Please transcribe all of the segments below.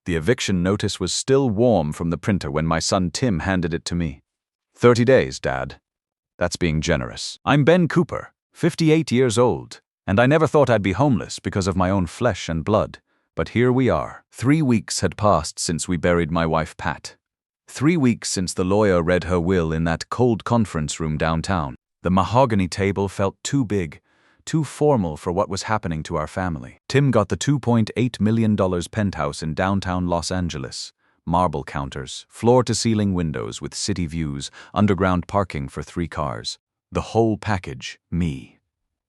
The eviction notice was still warm from the printer when my son Tim handed it to me. 30 days, Dad. That's being generous. I'm Ben Cooper, 58 years old, and I never thought I'd be homeless because of my own flesh and blood. But here we are. 3 weeks had passed since we buried my wife Pat. 3 weeks since the lawyer read her will in that cold conference room downtown. The mahogany table felt too big, too formal for what was happening to our family. Tim got the $2.8 million penthouse in downtown Los Angeles. Marble counters, floor-to-ceiling windows with city views, underground parking for 3 cars. The whole package, me.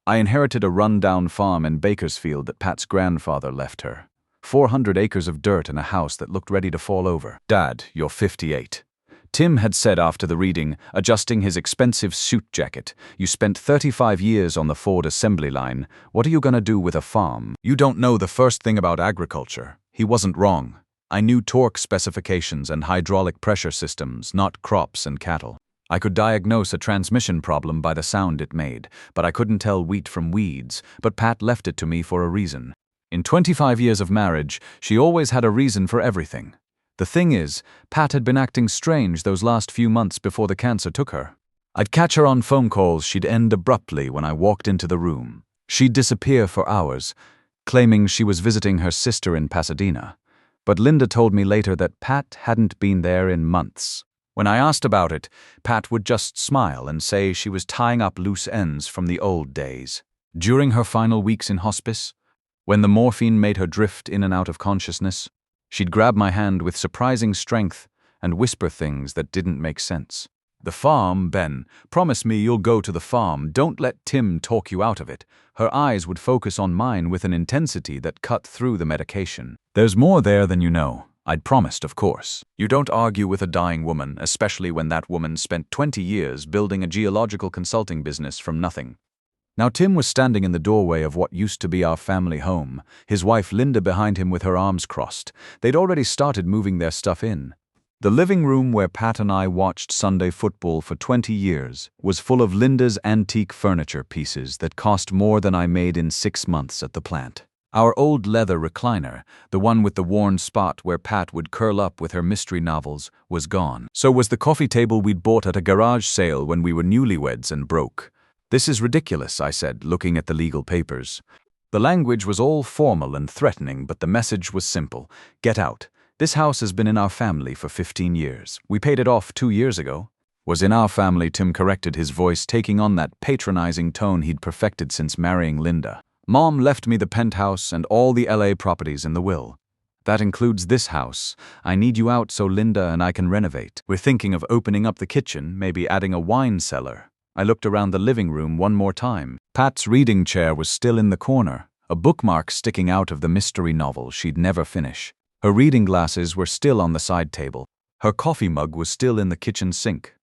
I inherited a run-down farm in Bakersfield that Pat's grandfather left her. 400 acres of dirt and a house that looked ready to fall over. Dad, you're 58. Tim had said after the reading, adjusting his expensive suit jacket, you spent 35 years on the Ford assembly line. What are you gonna do with a farm? You don't know the first thing about agriculture. He wasn't wrong. I knew torque specifications and hydraulic pressure systems, not crops and cattle. I could diagnose a transmission problem by the sound it made, but I couldn't tell wheat from weeds, but Pat left it to me for a reason. In 25 years of marriage, she always had a reason for everything. The thing is, Pat had been acting strange those last few months before the cancer took her. I'd catch her on phone calls she'd end abruptly when I walked into the room. She'd disappear for hours, claiming she was visiting her sister in Pasadena. But Linda told me later that Pat hadn't been there in months. When I asked about it, Pat would just smile and say she was tying up loose ends from the old days. During her final weeks in hospice, when the morphine made her drift in and out of consciousness, she'd grab my hand with surprising strength and whisper things that didn't make sense. The farm, Ben. Promise me you'll go to the farm. Don't let Tim talk you out of it. Her eyes would focus on mine with an intensity that cut through the medication. There's more there than you know. I'd promised, of course. You don't argue with a dying woman, especially when that woman spent 20 years building a geological consulting business from nothing. Now Tim was standing in the doorway of what used to be our family home, his wife Linda behind him with her arms crossed. They'd already started moving their stuff in. The living room where Pat and I watched Sunday football for 20 years was full of Linda's antique furniture pieces that cost more than I made in 6 months at the plant. Our old leather recliner, the one with the worn spot where Pat would curl up with her mystery novels, was gone. So was the coffee table we'd bought at a garage sale when we were newlyweds and broke. This is ridiculous, I said, looking at the legal papers. The language was all formal and threatening, but the message was simple. Get out. This house has been in our family for 15 years. We paid it off 2 years ago. Was in our family, Tim corrected, his voice taking on that patronizing tone he'd perfected since marrying Linda. Mom left me the penthouse and all the LA properties in the will. That includes this house. I need you out so Linda and I can renovate. We're thinking of opening up the kitchen, maybe adding a wine cellar. I looked around the living room one more time. Pat's reading chair was still in the corner, a bookmark sticking out of the mystery novel she'd never finish. Her reading glasses were still on the side table. Her coffee mug was still in the kitchen sink.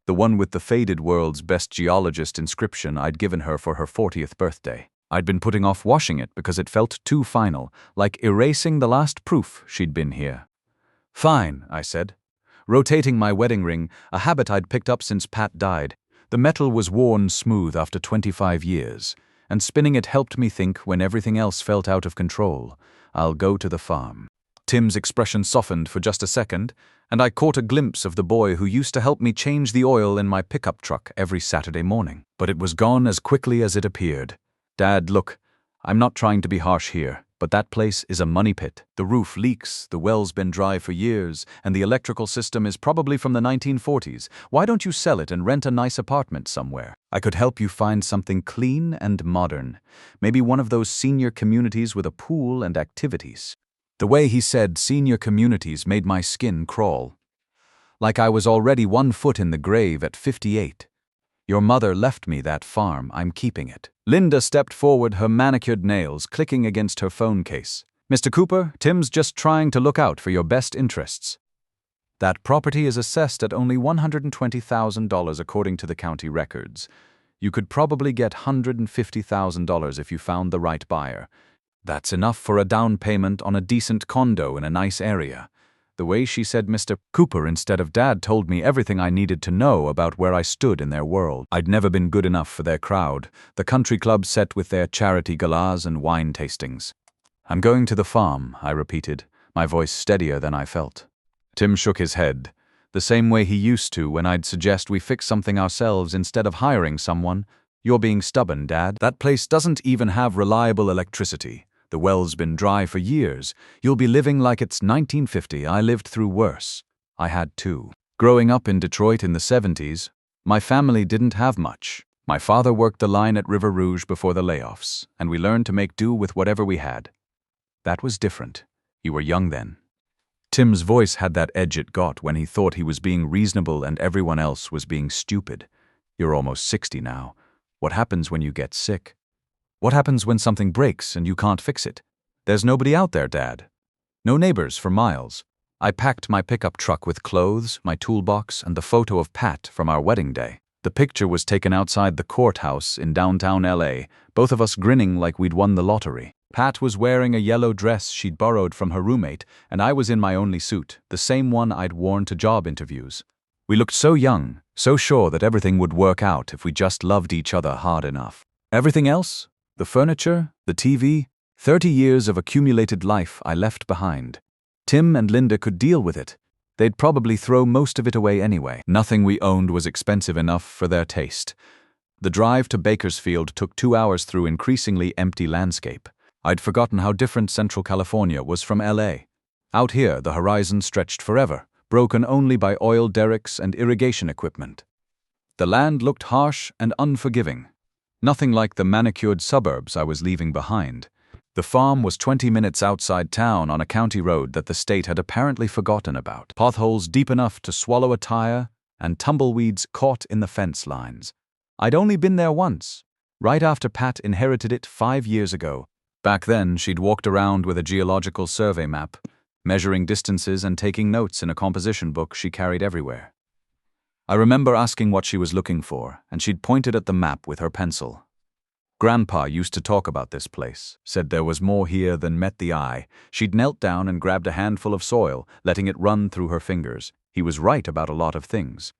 The one with the faded world's best geologist inscription I'd given her for her 40th birthday. I'd been putting off washing it because it felt too final, like erasing the last proof she'd been here. Fine, I said, rotating my wedding ring, a habit I'd picked up since Pat died. The metal was worn smooth after 25 years, and spinning it helped me think when everything else felt out of control. I'll go to the farm. Tim's expression softened for just a second, and I caught a glimpse of the boy who used to help me change the oil in my pickup truck every Saturday morning. But it was gone as quickly as it appeared. Dad, look, I'm not trying to be harsh here, but that place is a money pit. The roof leaks, the well's been dry for years, and the electrical system is probably from the 1940s. Why don't you sell it and rent a nice apartment somewhere? I could help you find something clean and modern. Maybe one of those senior communities with a pool and activities. The way he said senior communities made my skin crawl. Like I was already 1 foot in the grave at 58. Your mother left me that farm, I'm keeping it. Linda stepped forward, her manicured nails clicking against her phone case. Mr. Cooper, Tim's just trying to look out for your best interests. That property is assessed at only $120,000 according to the county records. You could probably get $150,000 if you found the right buyer. That's enough for a down payment on a decent condo in a nice area. The way she said Mr. Cooper instead of Dad told me everything I needed to know about where I stood in their world. I'd never been good enough for their crowd, the country club set with their charity galas and wine tastings. I'm going to the farm, I repeated, my voice steadier than I felt. Tim shook his head, the same way he used to when I'd suggest we fix something ourselves instead of hiring someone. "You're being stubborn, Dad. That place doesn't even have reliable electricity. The well's been dry for years. You'll be living like it's 1950. I lived through worse. I had too. Growing up in Detroit in the 70s, my family didn't have much. My father worked the line at River Rouge before the layoffs, and we learned to make do with whatever we had. That was different. You were young then." Tim's voice had that edge it got when he thought he was being reasonable and everyone else was being stupid. "You're almost 60 now. What happens when you get sick? What happens when something breaks and you can't fix it? There's nobody out there, Dad. No neighbors for miles." I packed my pickup truck with clothes, my toolbox, and the photo of Pat from our wedding day. The picture was taken outside the courthouse in downtown LA, both of us grinning like we'd won the lottery. Pat was wearing a yellow dress she'd borrowed from her roommate, and I was in my only suit, the same one I'd worn to job interviews. We looked so young, so sure that everything would work out if we just loved each other hard enough. Everything else? The furniture, the TV, 30 years of accumulated life I left behind. Tim and Linda could deal with it. They'd probably throw most of it away anyway. Nothing we owned was expensive enough for their taste. The drive to Bakersfield took 2 hours through increasingly empty landscape. I'd forgotten how different Central California was from LA. Out here, the horizon stretched forever, broken only by oil derricks and irrigation equipment. The land looked harsh and unforgiving. Nothing like the manicured suburbs I was leaving behind. The farm was 20 minutes outside town on a county road that the state had apparently forgotten about. Potholes deep enough to swallow a tire, and tumbleweeds caught in the fence lines. I'd only been there once, right after Pat inherited it 5 years ago. Back then, she'd walked around with a geological survey map, measuring distances and taking notes in a composition book she carried everywhere. I remember asking what she was looking for, and she'd pointed at the map with her pencil. Grandpa used to talk about this place, said there was more here than met the eye. She'd knelt down and grabbed a handful of soil, letting it run through her fingers. He was right about a lot of things.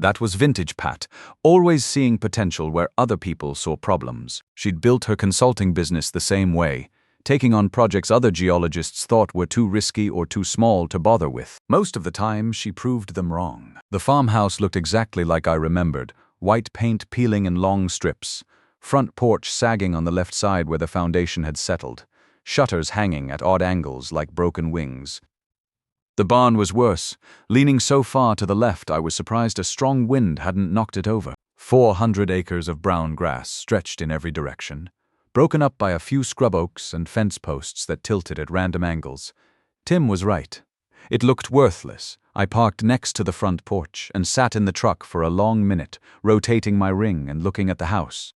That was vintage Pat, always seeing potential where other people saw problems. She'd built her consulting business the same way, taking on projects other geologists thought were too risky or too small to bother with. Most of the time, she proved them wrong. The farmhouse looked exactly like I remembered, white paint peeling in long strips, front porch sagging on the left side where the foundation had settled, shutters hanging at odd angles like broken wings. The barn was worse, leaning so far to the left I was surprised a strong wind hadn't knocked it over. 400 acres of brown grass stretched in every direction, broken up by a few scrub oaks and fence posts that tilted at random angles. Tim was right. It looked worthless. I parked next to the front porch and sat in the truck for a long minute, rotating my ring and looking at the house.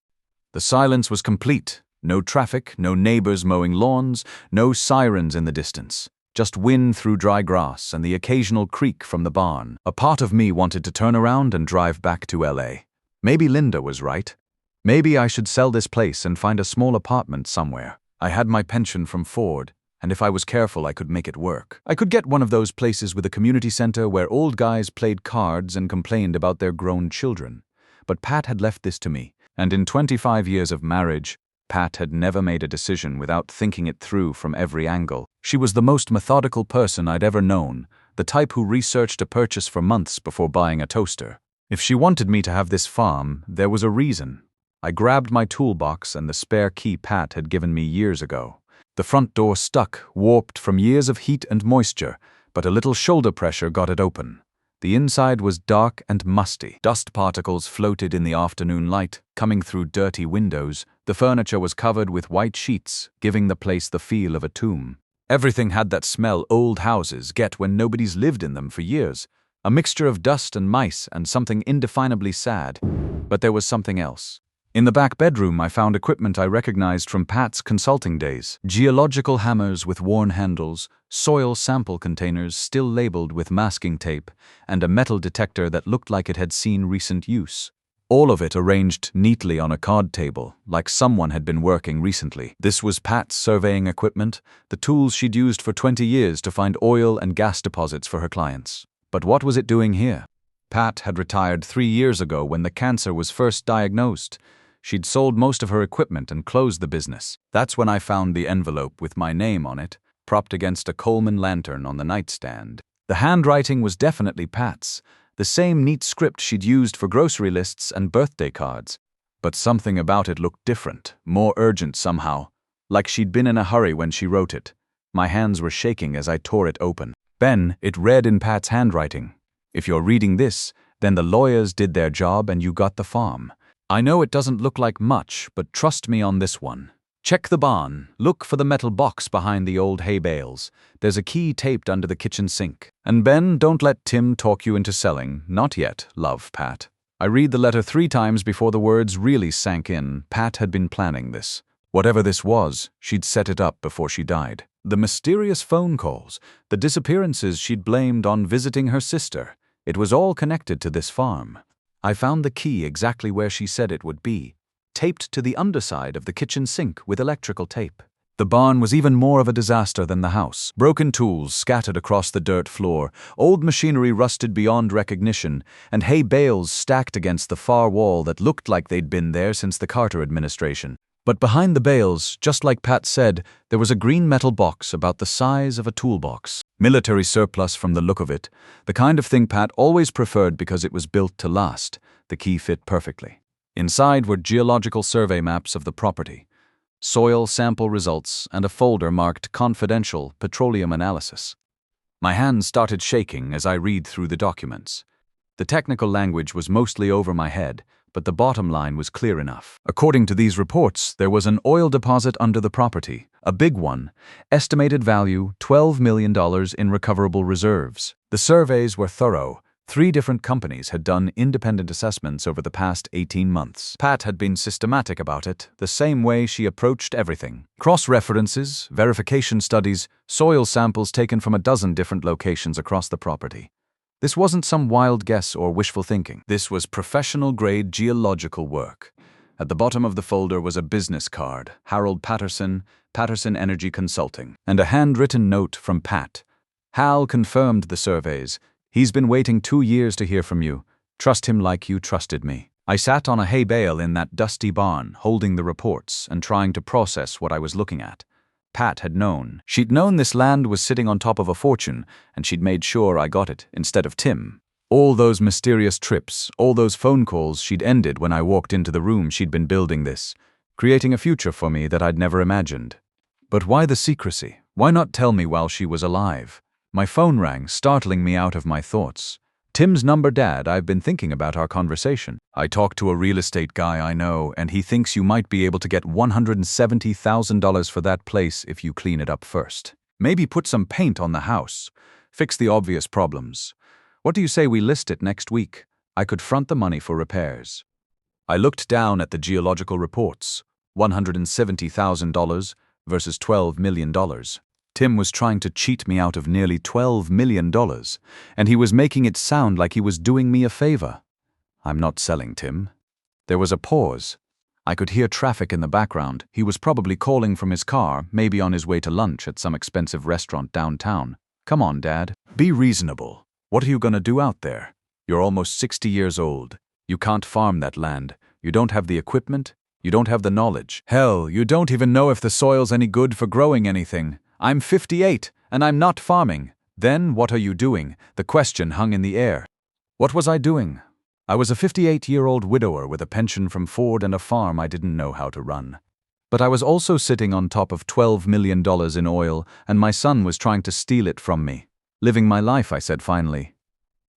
The silence was complete. No traffic, no neighbors mowing lawns, no sirens in the distance. Just wind through dry grass and the occasional creak from the barn. A part of me wanted to turn around and drive back to LA. Maybe Linda was right. Maybe I should sell this place and find a small apartment somewhere. I had my pension from Ford, and if I was careful I could make it work. I could get one of those places with a community center where old guys played cards and complained about their grown children. But Pat had left this to me. And in 25 years of marriage, Pat had never made a decision without thinking it through from every angle. She was the most methodical person I'd ever known, the type who researched a purchase for months before buying a toaster. If she wanted me to have this farm, there was a reason. I grabbed my toolbox and the spare key Pat had given me years ago. The front door stuck, warped from years of heat and moisture, but a little shoulder pressure got it open. The inside was dark and musty. Dust particles floated in the afternoon light, coming through dirty windows. The furniture was covered with white sheets, giving the place the feel of a tomb. Everything had that smell old houses get when nobody's lived in them for years. A mixture of dust and mice and something indefinably sad. But there was something else. In the back bedroom, I found equipment I recognized from Pat's consulting days. Geological hammers with worn handles, soil sample containers still labeled with masking tape, and a metal detector that looked like it had seen recent use. All of it arranged neatly on a card table, like someone had been working recently. This was Pat's surveying equipment, the tools she'd used for 20 years to find oil and gas deposits for her clients. But what was it doing here? Pat had retired 3 years ago when the cancer was first diagnosed. She'd sold most of her equipment and closed the business. That's when I found the envelope with my name on it. propped against a Coleman lantern on the nightstand. The handwriting was definitely Pat's, the same neat script she'd used for grocery lists and birthday cards. But something about it looked different, more urgent somehow, like she'd been in a hurry when she wrote it. My hands were shaking as I tore it open. "Ben," it read in Pat's handwriting. "If you're reading this, then the lawyers did their job and you got the farm. I know it doesn't look like much, but trust me on this one. Check the barn. Look for the metal box behind the old hay bales. There's a key taped under the kitchen sink. And Ben, don't let Tim talk you into selling. Not yet, love, Pat." I read the letter 3 times before the words really sank in. Pat had been planning this. Whatever this was, she'd set it up before she died. The mysterious phone calls, the disappearances she'd blamed on visiting her sister. It was all connected to this farm. I found the key exactly where she said it would be, taped to the underside of the kitchen sink with electrical tape. The barn was even more of a disaster than the house. Broken tools scattered across the dirt floor, old machinery rusted beyond recognition, and hay bales stacked against the far wall that looked like they'd been there since the Carter administration. But behind the bales, just like Pat said, there was a green metal box about the size of a toolbox. Military surplus from the look of it, the kind of thing Pat always preferred because it was built to last. The key fit perfectly. Inside were geological survey maps of the property, soil sample results, and a folder marked Confidential Petroleum Analysis. My hands started shaking as I read through the documents. The technical language was mostly over my head, but the bottom line was clear enough. According to these reports, there was an oil deposit under the property, a big one, estimated value $12 million in recoverable reserves. The surveys were thorough. 3 different companies had done independent assessments over the past 18 months. Pat had been systematic about it, the same way she approached everything. Cross-references, verification studies, soil samples taken from a dozen different locations across the property. This wasn't some wild guess or wishful thinking. This was professional-grade geological work. At the bottom of the folder was a business card, Harold Patterson, Patterson Energy Consulting, and a handwritten note from Pat. "Hal confirmed the surveys. He's been waiting 2 years to hear from you. Trust him like you trusted me." I sat on a hay bale in that dusty barn, holding the reports and trying to process what I was looking at. Pat had known. She'd known this land was sitting on top of a fortune, and she'd made sure I got it instead of Tim. All those mysterious trips, all those phone calls she'd ended when I walked into the room she'd been building this, creating a future for me that I'd never imagined. But why the secrecy? Why not tell me while she was alive? My phone rang, startling me out of my thoughts. "Tim's number, Dad. I've been thinking about our conversation. I talked to a real estate guy I know, and he thinks you might be able to get $170,000 for that place if you clean it up first. Maybe put some paint on the house. Fix the obvious problems. What do you say we list it next week? I could front the money for repairs." I looked down at the geological reports. $170,000 versus $12 million. Tim was trying to cheat me out of nearly $12 million, and he was making it sound like he was doing me a favor. "I'm not selling, Tim." There was a pause. I could hear traffic in the background. He was probably calling from his car, maybe on his way to lunch at some expensive restaurant downtown. "Come on, Dad. Be reasonable. What are you gonna do out there? You're almost 60 years old. You can't farm that land. You don't have the equipment. You don't have the knowledge. Hell, you don't even know if the soil's any good for growing anything. I'm 58, and I'm not farming. Then what are you doing?" The question hung in the air. What was I doing? I was a 58-year-old widower with a pension from Ford and a farm I didn't know how to run. But I was also sitting on top of $12 million in oil, and my son was trying to steal it from me. "Living my life," I said finally.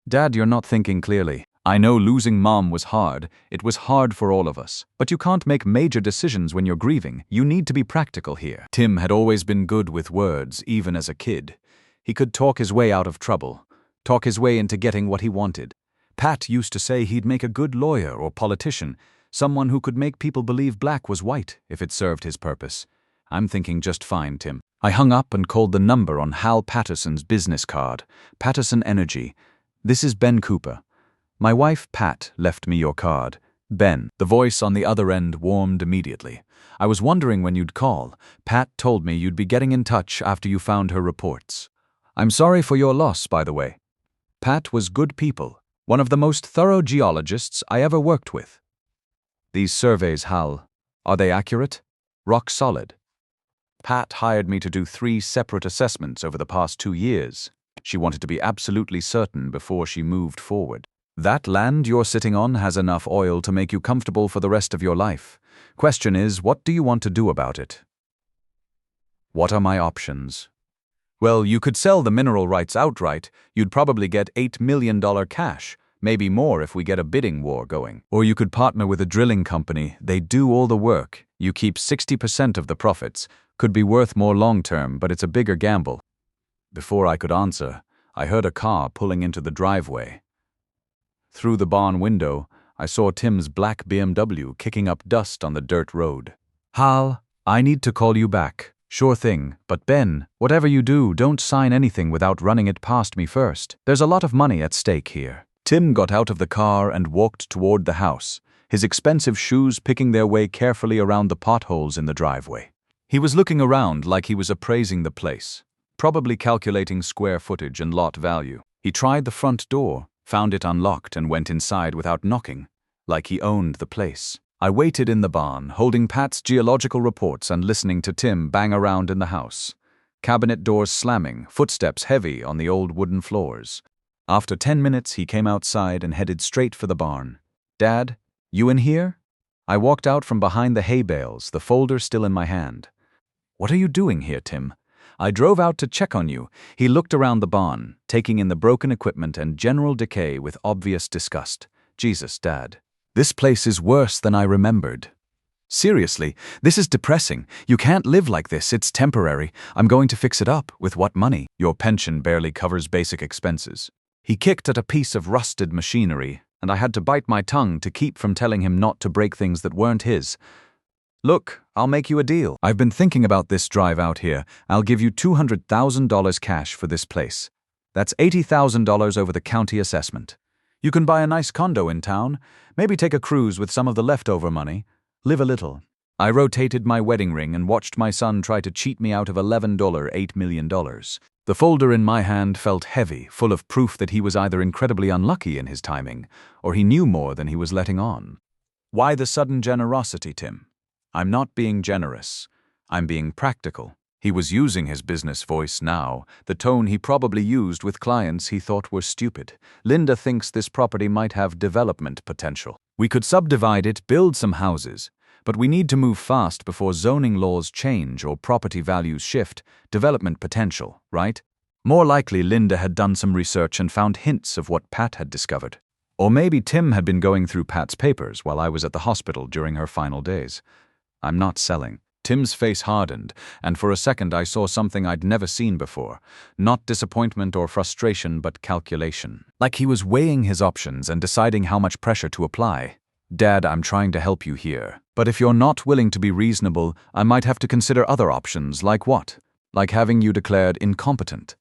"Dad, you're not thinking clearly. I know losing Mom was hard. It was hard for all of us. But you can't make major decisions when you're grieving. You need to be practical here." Tim had always been good with words, even as a kid. He could talk his way out of trouble, talk his way into getting what he wanted. Pat used to say he'd make a good lawyer or politician, someone who could make people believe black was white if it served his purpose. "I'm thinking just fine, Tim." I hung up and called the number on Hal Patterson's business card. "Patterson Energy. This is Ben Cooper. My wife, Pat, left me your card. Ben." The voice on the other end warmed immediately. "I was wondering when you'd call. Pat told me you'd be getting in touch after you found her reports. I'm sorry for your loss, by the way. Pat was good people, one of the most thorough geologists I ever worked with." "These surveys, Hal, are they accurate? Rock solid?" Pat hired me to do 3 separate assessments over the past 2 years. She wanted to be absolutely certain before she moved forward. That land you're sitting on has enough oil to make you comfortable for the rest of your life. Question is, what do you want to do about it? What are my options? Well, you could sell the mineral rights outright. You'd probably get $8 million cash, maybe more if we get a bidding war going. Or you could partner with a drilling company. They do all the work. You keep 60% of the profits. Could be worth more long-term, but it's a bigger gamble. Before I could answer, I heard a car pulling into the driveway. Through the barn window, I saw Tim's black BMW kicking up dust on the dirt road. Hal, I need to call you back. Sure thing, but Ben, whatever you do, don't sign anything without running it past me first. There's a lot of money at stake here. Tim got out of the car and walked toward the house, his expensive shoes picking their way carefully around the potholes in the driveway. He was looking around like he was appraising the place, probably calculating square footage and lot value. He tried the front door, found it unlocked, and went inside without knocking, like he owned the place. I waited in the barn, holding Pat's geological reports and listening to Tim bang around in the house. Cabinet doors slamming, footsteps heavy on the old wooden floors. After 10 minutes, he came outside and headed straight for the barn. Dad, you in here? I walked out from behind the hay bales, the folder still in my hand. What are you doing here, Tim? I drove out to check on you. He looked around the barn, taking in the broken equipment and general decay with obvious disgust. Jesus, Dad. This place is worse than I remembered. Seriously, this is depressing. You can't live like this. It's temporary. I'm going to fix it up. With what money? Your pension barely covers basic expenses. He kicked at a piece of rusted machinery, and I had to bite my tongue to keep from telling him not to break things that weren't his. Look, I'll make you a deal. I've been thinking about this drive out here. I'll give you $200,000 cash for this place. That's $80,000 over the county assessment. You can buy a nice condo in town, maybe take a cruise with some of the leftover money, live a little. I rotated my wedding ring and watched my son try to cheat me out of $8 million. The folder in my hand felt heavy, full of proof that he was either incredibly unlucky in his timing, or he knew more than he was letting on. Why the sudden generosity, Tim? I'm not being generous. I'm being practical. He was using his business voice now, the tone he probably used with clients he thought were stupid. Linda thinks this property might have development potential. We could subdivide it, build some houses, but we need to move fast before zoning laws change or property values shift. Development potential, right? More likely Linda had done some research and found hints of what Pat had discovered. Or maybe Tim had been going through Pat's papers while I was at the hospital during her final days. I'm not selling. Tim's face hardened, and for a second I saw something I'd never seen before. Not disappointment or frustration, but calculation. Like he was weighing his options and deciding how much pressure to apply. Dad, I'm trying to help you here. But if you're not willing to be reasonable, I might have to consider other options. Like what? Like having you declared incompetent.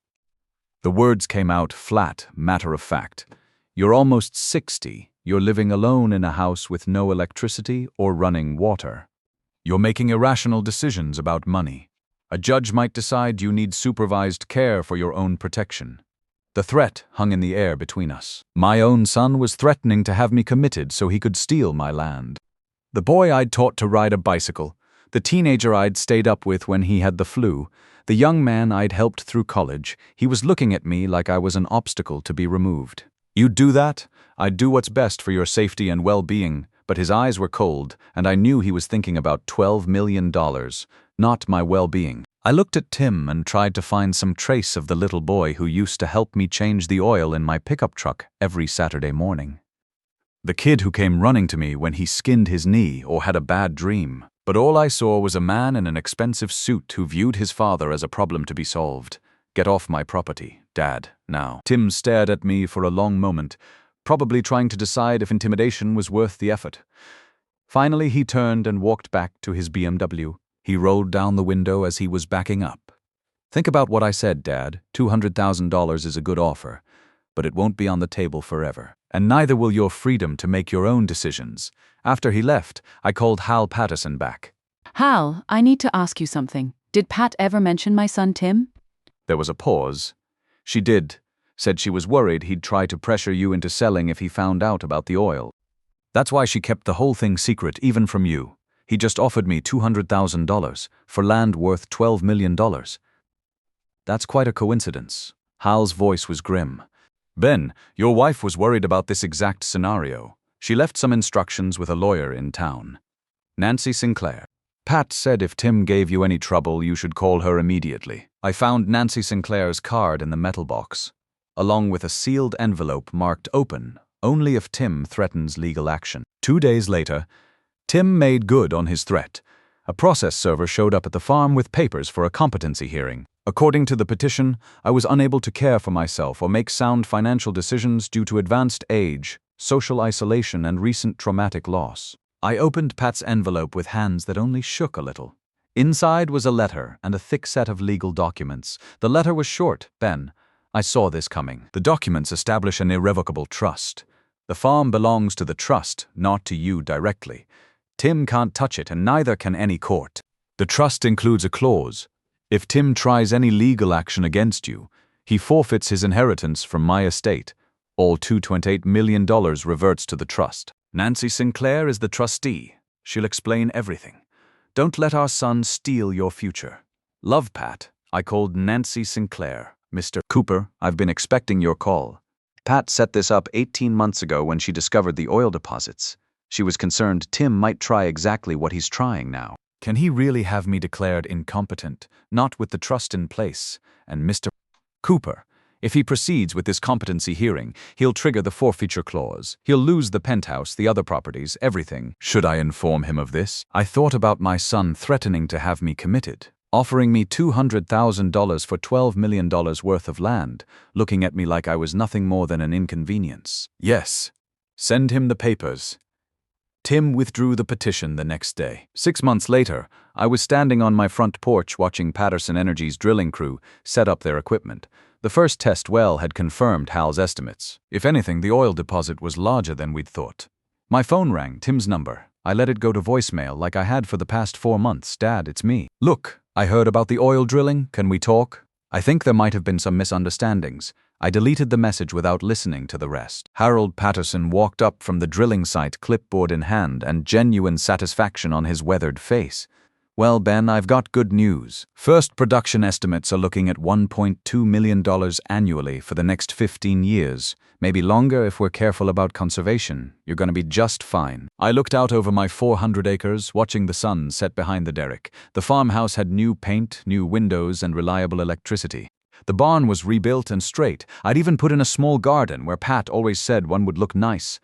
The words came out flat, matter of fact. You're almost 60. You're living alone in a house with no electricity or running water. You're making irrational decisions about money. A judge might decide you need supervised care for your own protection. The threat hung in the air between us. My own son was threatening to have me committed so he could steal my land. The boy I'd taught to ride a bicycle, the teenager I'd stayed up with when he had the flu, the young man I'd helped through college, he was looking at me like I was an obstacle to be removed. You'd do that? I'd do what's best for your safety and well-being. But his eyes were cold, and I knew he was thinking about $12 million, not my well-being. I looked at Tim and tried to find some trace of the little boy who used to help me change the oil in my pickup truck every Saturday morning. The kid who came running to me when he skinned his knee or had a bad dream. But all I saw was a man in an expensive suit who viewed his father as a problem to be solved. Get off my property, Dad, now. Tim stared at me for a long moment, probably trying to decide if intimidation was worth the effort. Finally, he turned and walked back to his BMW. He rolled down the window as he was backing up. Think about what I said, Dad. $200,000 is a good offer, but it won't be on the table forever. And neither will your freedom to make your own decisions. After he left, I called Hal Patterson back. Hal, I need to ask you something. Did Pat ever mention my son Tim? There was a pause. She did. Said she was worried he'd try to pressure you into selling if he found out about the oil. That's why she kept the whole thing secret, even from you. He just offered me $200,000 for land worth $12 million. That's quite a coincidence. Hal's voice was grim. Ben, your wife was worried about this exact scenario. She left some instructions with a lawyer in town. Nancy Sinclair. Pat said if Tim gave you any trouble, you should call her immediately. I found Nancy Sinclair's card in the metal box, along with a sealed envelope marked open, only if Tim threatens legal action. 2 days later, Tim made good on his threat. A process server showed up at the farm with papers for a competency hearing. According to the petition, I was unable to care for myself or make sound financial decisions due to advanced age, social isolation, and recent traumatic loss. I opened Pat's envelope with hands that only shook a little. Inside was a letter and a thick set of legal documents. The letter was short. Ben, I saw this coming. The documents establish an irrevocable trust. The farm belongs to the trust, not to you directly. Tim can't touch it, and neither can any court. The trust includes a clause. If Tim tries any legal action against you, he forfeits his inheritance from my estate. All $2.8 million reverts to the trust. Nancy Sinclair is the trustee. She'll explain everything. Don't let our son steal your future. Love, Pat. I called Nancy Sinclair. Mr. Cooper, I've been expecting your call. Pat set this up 18 months ago when she discovered the oil deposits. She was concerned Tim might try exactly what he's trying now. Can he really have me declared incompetent, not with the trust in place? And Mr. Cooper, if he proceeds with this competency hearing, he'll trigger the forfeiture clause. He'll lose the penthouse, the other properties, everything. Should I inform him of this? I thought about my son threatening to have me committed, offering me $200,000 for $12 million worth of land, looking at me like I was nothing more than an inconvenience. Yes. Send him the papers. Tim withdrew the petition the next day. 6 months later, I was standing on my front porch watching Patterson Energy's drilling crew set up their equipment. The first test well had confirmed Hal's estimates. If anything, the oil deposit was larger than we'd thought. My phone rang, Tim's number. I let it go to voicemail like I had for the past 4 months. Dad, it's me. Look, I heard about the oil drilling. Can we talk? I think there might have been some misunderstandings. I deleted the message without listening to the rest. Harold Patterson walked up from the drilling site, clipboard in hand, and genuine satisfaction on his weathered face. Well, Ben, I've got good news. First production estimates are looking at $1.2 million annually for the next 15 years. Maybe longer if we're careful about conservation. You're going to be just fine. I looked out over my 400 acres, watching the sun set behind the derrick. The farmhouse had new paint, new windows, and reliable electricity. The barn was rebuilt and straight. I'd even put in a small garden where Pat always said one would look nice.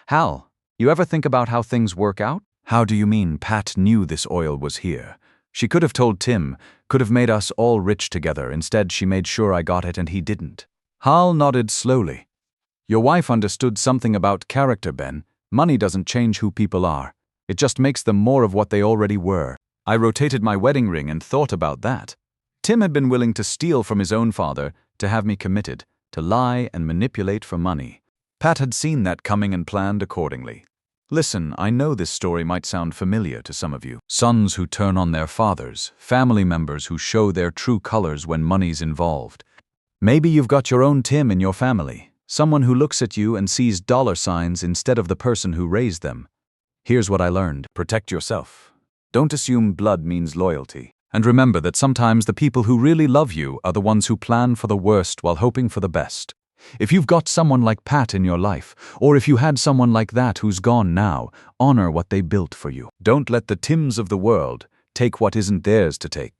Hal, you ever think about how things work out? How do you mean Pat knew this oil was here? She could have told Tim, could have made us all rich together. Instead, she made sure I got it and he didn't. Hal nodded slowly. Your wife understood something about character, Ben. Money doesn't change who people are. It just makes them more of what they already were. I rotated my wedding ring and thought about that. Tim had been willing to steal from his own father to have me committed, to lie and manipulate for money. Pat had seen that coming and planned accordingly. Listen, I know this story might sound familiar to some of you. Sons who turn on their fathers, family members who show their true colors when money's involved. Maybe you've got your own Tim in your family, someone who looks at you and sees dollar signs instead of the person who raised them. Here's what I learned. Protect yourself. Don't assume blood means loyalty. And remember that sometimes the people who really love you are the ones who plan for the worst while hoping for the best. If you've got someone like Pat in your life, or if you had someone like that who's gone now, honor what they built for you. Don't let the Tims of the world take what isn't theirs to take.